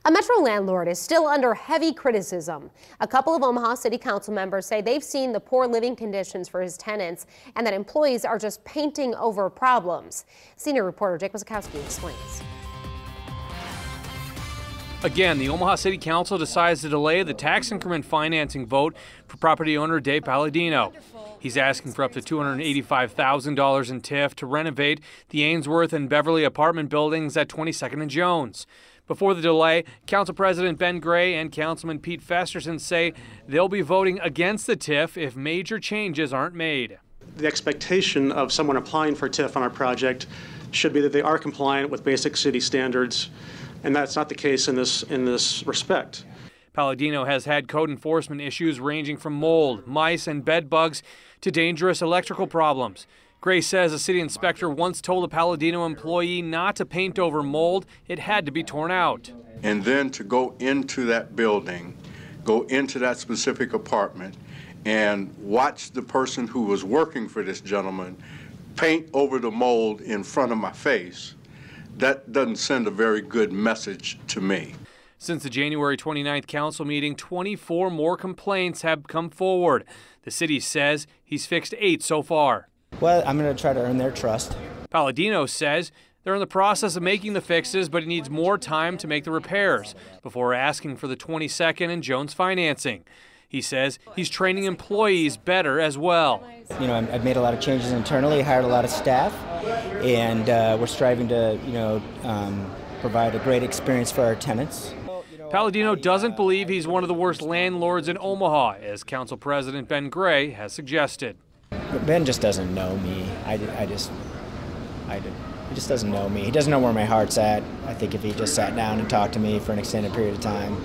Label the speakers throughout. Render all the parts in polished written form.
Speaker 1: A Metro landlord is still under heavy criticism. A couple of Omaha City Council members say they've seen the poor living conditions for his tenants and that employees are just painting over problems. Senior reporter Jake Wazakowski explains.
Speaker 2: Again, the Omaha City Council decides to delay the tax increment financing vote for property owner Dave Paladino. He's asking for up to $285,000 in TIF to renovate the Ainsworth and Beverly apartment buildings at 22nd and Jones. Before the delay, Council President Ben Gray and Councilman Pete Festerson say they'll be voting against the TIF if major changes aren't made.
Speaker 3: The expectation of someone applying for TIF on our project should be that they are compliant with basic city standards, and that's not the case in this respect.
Speaker 2: Paladino has had code enforcement issues ranging from mold, mice, and bed bugs to dangerous electrical problems. Gray says a city inspector once told a Paladino employee not to paint over mold. It had to be torn out.
Speaker 4: And then to go into that building, go into that specific apartment, and watch the person who was working for this gentleman paint over the mold in front of my face, that doesn't send a very good message to me.
Speaker 2: Since the January 29th council meeting, 24 more complaints have come forward. The city says he's fixed 8 so far.
Speaker 5: Well, I'm going to try to earn their trust.
Speaker 2: Paladino says they're in the process of making the fixes, but he needs more time to make the repairs before asking for the 22nd and Jones financing. He says he's training employees better as well.
Speaker 5: You know, I've made a lot of changes internally, hired a lot of staff, and we're striving to, provide a great experience for our tenants.
Speaker 2: Paladino doesn't believe he's one of the worst landlords in Omaha, as Council President Ben Gray has suggested.
Speaker 5: Ben just doesn't know me. He just doesn't know me. He doesn't know where my heart's at. I think if he just sat down and talked to me for an extended period of time.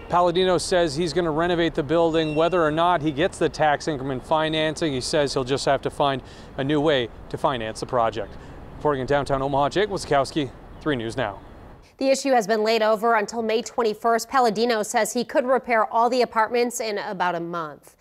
Speaker 2: Paladino says he's going to renovate the building whether or not he gets the tax increment financing. He says he'll just have to find a new way to finance the project. Reporting in downtown Omaha, Jake Wazakowski, 3 News Now.
Speaker 1: The issue has been laid over until May 21st. Paladino says he could repair all the apartments in about a month.